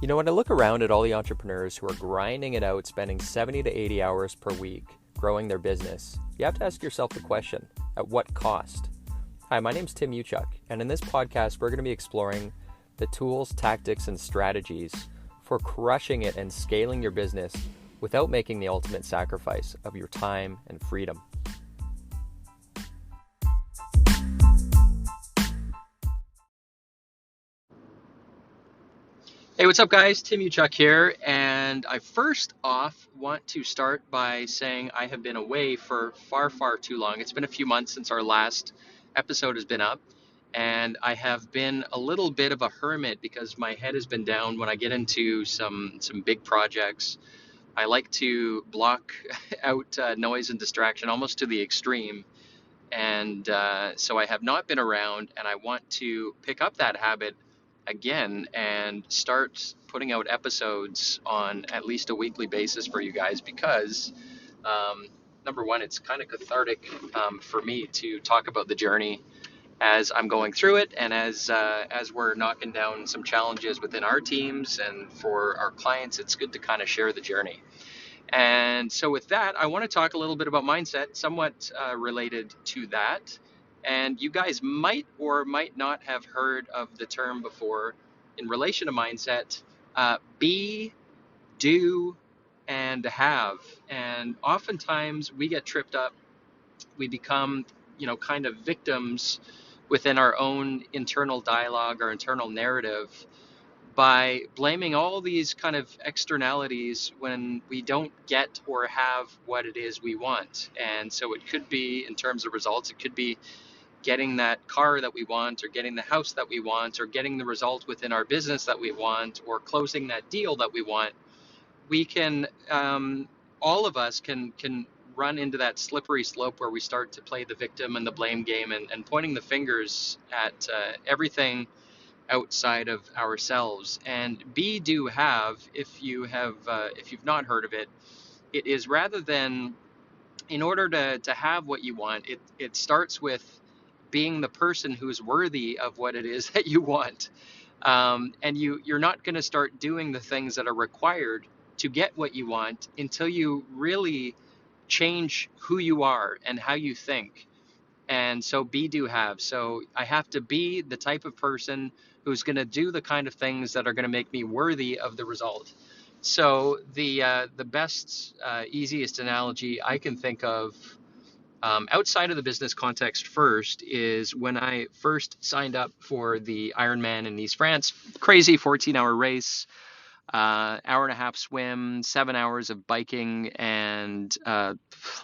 You know, when I look around at all the entrepreneurs who are grinding it out, spending 70 to 80 hours per week growing their business, you have to ask yourself the question, at what cost? Hi, my name's Tim Uchuk, and in this podcast, we're going to be exploring the tools, tactics, and strategies for crushing it and scaling your business without making the ultimate sacrifice of your time and freedom. Hey, what's up, guys? Tim Uchuk here, and I first off want to start by saying I have been away for far too long. It's been a few months since our last episode has been up, and I have been a little bit of a hermit because my head has been down when I get into some big projects. I like to block out noise and distraction almost to the extreme, and so I have not been around, and I want to pick up that habit again and start putting out episodes on at least a weekly basis for you guys because number one, it's kind of cathartic for me to talk about the journey as I'm going through it, and as we're knocking down some challenges within our teams and for our clients. It's good to kind of share the journey. And so with that, I want to talk a little bit about mindset, somewhat related to that. And you guys might or might not have heard of the term before in relation to mindset, be, do, and have. And oftentimes we get tripped up. We become, kind of victims within our own internal dialogue or internal narrative by blaming all these kind of externalities when we don't get or have what it is we want. And so it could be, in terms of results, it could be getting that car that we want, or getting the house that we want, or getting the result within our business that we want, or closing that deal that we want. We can, all of us can run into that slippery slope where we start to play the victim and the blame game, and pointing the fingers at everything outside of ourselves. And be, do, have, if you've not heard of it, it is, rather than, in order to have what you want, it starts with being the person who's worthy of what it is that you want. And you're not going to start doing the things that are required to get what you want until you really change who you are and how you think. And so be, do, have. So I have to be the type of person who's going to do the kind of things that are going to make me worthy of the result. So the best, easiest analogy I can think of, outside of the business context first, is when I first signed up for the Ironman in Nice, France. Crazy 14-hour race, hour and a half swim, 7 hours of biking, and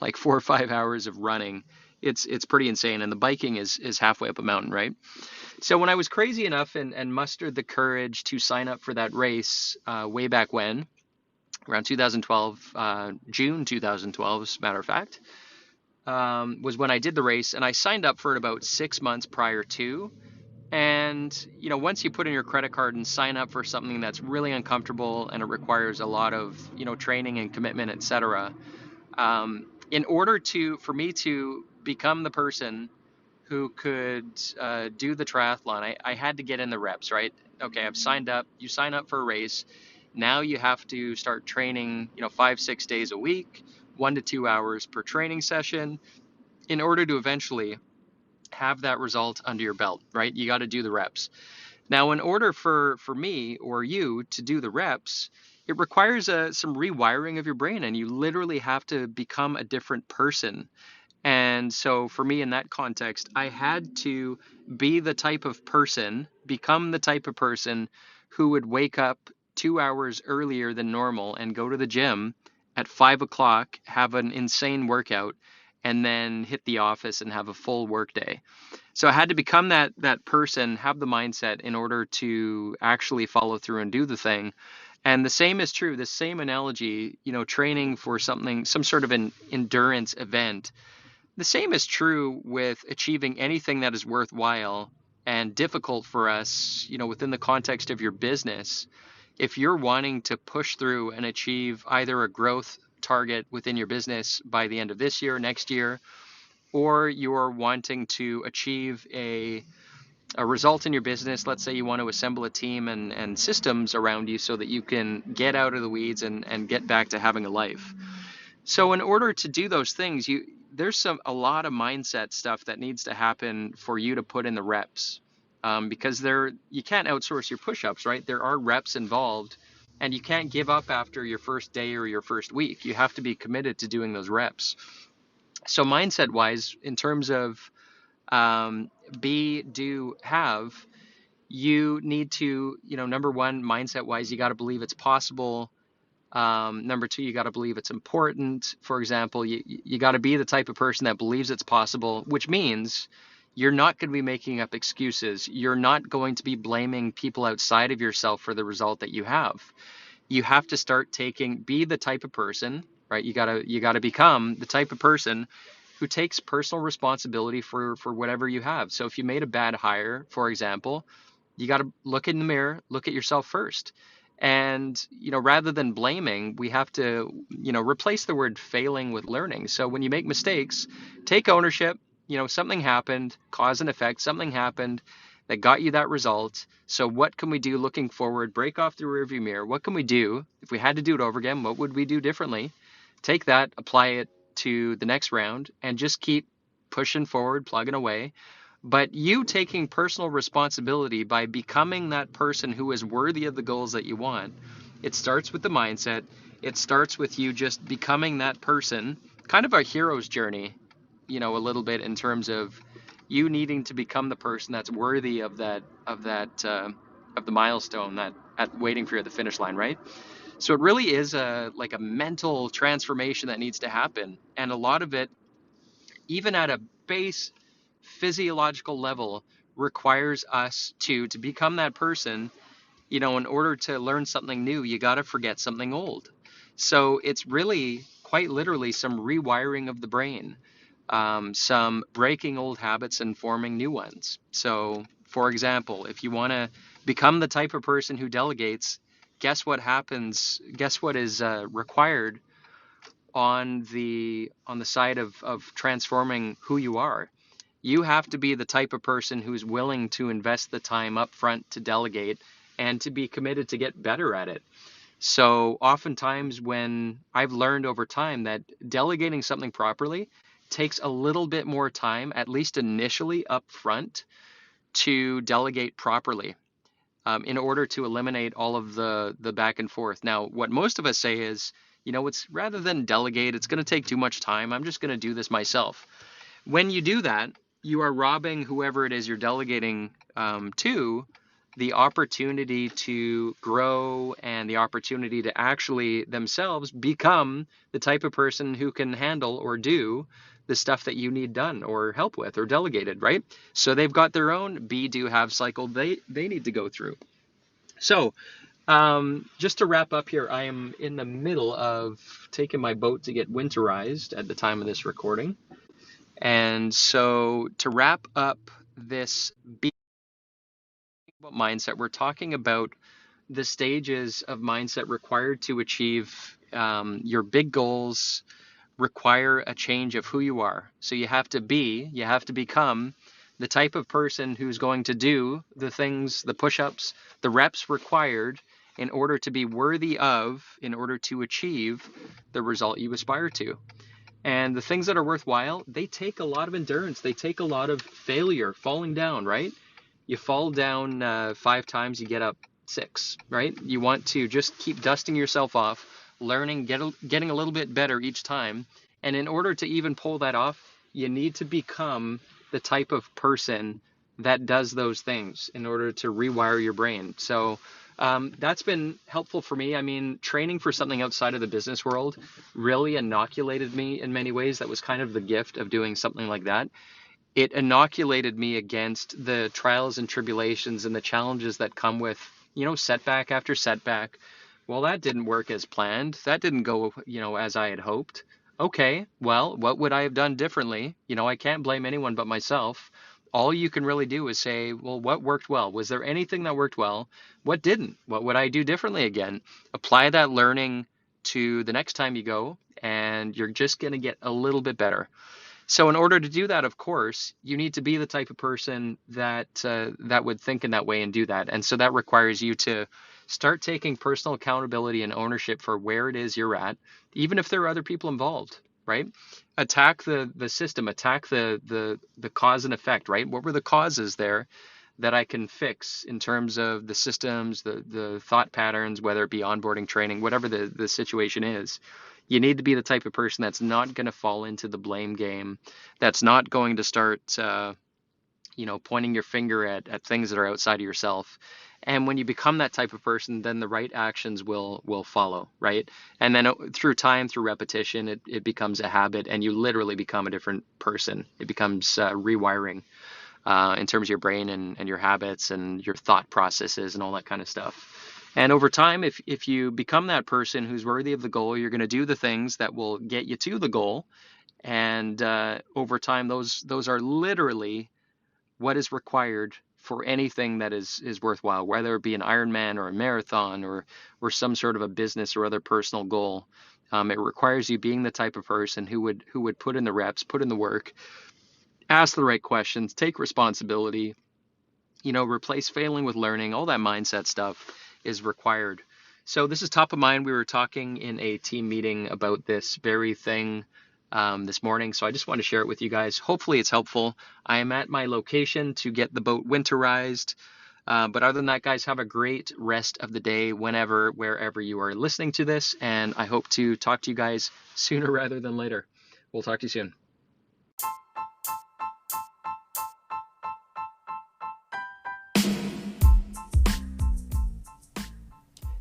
like 4 or 5 hours of running. It's pretty insane, and the biking is halfway up a mountain, right? So when I was crazy enough and mustered the courage to sign up for that race way back when, around 2012, June 2012, as a matter of fact, was when I did the race, and I signed up for it about 6 months prior to. And, once you put in your credit card and sign up for something that's really uncomfortable and it requires a lot of, training and commitment, etc., in order for me to become the person who could do the triathlon, I had to get in the reps, right? Okay, I've signed up. You sign up for a race. Now you have to start training, 5-6 days a week, 1 to 2 hours per training session, in order to eventually have that result under your belt, right? You got to do the reps. Now, in order for me or you to do the reps, it requires some rewiring of your brain, and you literally have to become a different person. And so for me, in that context, I had to be the type of person, become the type of person who would wake up 2 hours earlier than normal and go to the gym at 5 o'clock, have an insane workout, and then hit the office and have a full work day. So I had to become that person, have the mindset in order to actually follow through and do the thing. And the same is true, the same analogy, training for something, some sort of an endurance event. The same is true with achieving anything that is worthwhile and difficult for us, within the context of your business. If you're wanting to push through and achieve either a growth target within your business by the end of this year, next year, or you're wanting to achieve a a result in your business. Let's say you want to assemble a team and systems around you so that you can get out of the weeds and get back to having a life. So in order to do those things, there's a lot of mindset stuff that needs to happen for you to put in the reps, because you can't outsource your push-ups, right? There are reps involved, and you can't give up after your first day or your first week. You have to be committed to doing those reps. So mindset-wise, in terms of be, do, have, you need to, number one, mindset-wise, you got to believe it's possible. Number two, you got to believe it's important. For example, you got to be the type of person that believes it's possible, which means you're not going to be making up excuses. You're not going to be blaming people outside of yourself for the result that you have. You have to start be the type of person, right? You got to become the type of person who takes personal responsibility for whatever you have. So if you made a bad hire, for example, you got to look in the mirror, look at yourself first. And, rather than blaming, we have to, replace the word failing with learning. So when you make mistakes, take ownership. Something happened, cause and effect, something happened that got you that result. So what can we do looking forward? Break off the rearview mirror. What can we do? If we had to do it over again, what would we do differently? Take that, apply it to the next round, and just keep pushing forward, plugging away. But you taking personal responsibility by becoming that person who is worthy of the goals that you want, it starts with the mindset. It starts with you just becoming that person, kind of a hero's journey, a little bit, in terms of you needing to become the person that's worthy of the milestone, that at waiting for you at the finish line, right? So it really is like a mental transformation that needs to happen. And a lot of it, even at a base physiological level, requires us to become that person. In order to learn something new, you got to forget something old. So it's really quite literally some rewiring of the brain, some breaking old habits and forming new ones. So, for example, if you want to become the type of person who delegates, guess what happens? Guess what is required on the side of transforming who you are? You have to be the type of person who's willing to invest the time up front to delegate and to be committed to get better at it. So oftentimes when I've learned over time that delegating something properly takes a little bit more time, at least initially up front, to delegate properly, in order to eliminate all of the back and forth. Now, what most of us say is, it's rather than delegate, it's going to take too much time. I'm just going to do this myself. When you do that, you are robbing whoever it is you're delegating to the opportunity to grow and the opportunity to actually themselves become the type of person who can handle or do the stuff that you need done or help with or delegated, right? So they've got their own be, do, have cycle they need to go through. So just to wrap up here, I am in the middle of taking my boat to get winterized at the time of this recording. And so to wrap up this mindset, we're talking about the stages of mindset required to achieve your big goals, require a change of who you are. So you have to become the type of person who's going to do the things, the push-ups, the reps required in order to be worthy of, in order to achieve the result you aspire to. And the things that are worthwhile, they take a lot of endurance. They take a lot of failure, falling down, right? You fall down 5 times, you get up 6, right? You want to just keep dusting yourself off, learning, getting a little bit better each time. And in order to even pull that off, you need to become the type of person that does those things in order to rewire your brain. So that's been helpful for me. I mean, training for something outside of the business world really inoculated me in many ways. That was kind of the gift of doing something like that. It inoculated me against the trials and tribulations and the challenges that come with, setback after setback. Well, that didn't work as planned. That didn't go, as I had hoped. Okay, well, what would I have done differently? I can't blame anyone but myself. All you can really do is say, well, what worked well? Was there anything that worked well? What didn't? What would I do differently again? Apply that learning to the next time you go, and you're just going to get a little bit better. So in order to do that, of course, you need to be the type of person that would think in that way and do that. And so that requires you to start taking personal accountability and ownership for where it is you're at, even if there are other people involved, right? Attack the system, attack the cause and effect, right? What were the causes there that I can fix in terms of the systems, the thought patterns, whether it be onboarding, training, whatever the situation is. You need to be the type of person that's not going to fall into the blame game, that's not going to start, pointing your finger at things that are outside of yourself. And when you become that type of person, then the right actions will follow, right? And then through time, through repetition, it becomes a habit, and you literally become a different person. It becomes rewiring in terms of your brain and your habits and your thought processes and all that kind of stuff. And over time, if you become that person who's worthy of the goal, you're going to do the things that will get you to the goal. And over time, those are literally what is required for anything that is worthwhile, whether it be an Ironman or a marathon or some sort of a business or other personal goal. It requires you being the type of person who would put in the reps, put in the work, ask the right questions, take responsibility, replace failing with learning. All that mindset stuff is required. So this is top of mind. We were talking in a team meeting about this very thing this morning. So I just want to share it with you guys. Hopefully it's helpful. I am at my location to get the boat winterized. But other than that, guys, have a great rest of the day wherever you are listening to this. And I hope to talk to you guys sooner rather than later. We'll talk to you soon.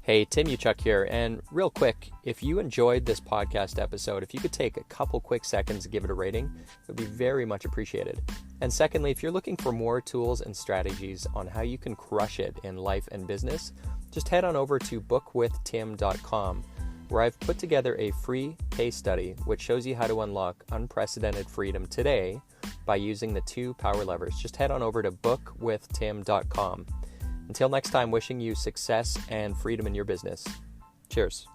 Hey, Tim Uchuk here, and real quick, if you enjoyed this podcast episode, if you could take a couple quick seconds to give it a rating, it would be very much appreciated. And secondly, if you're looking for more tools and strategies on how you can crush it in life and business, just head on over to bookwithtim.com, where I've put together a free case study which shows you how to unlock unprecedented freedom today by using the 2 power levers. Just head on over to bookwithtim.com. Until next time, wishing you success and freedom in your business. Cheers.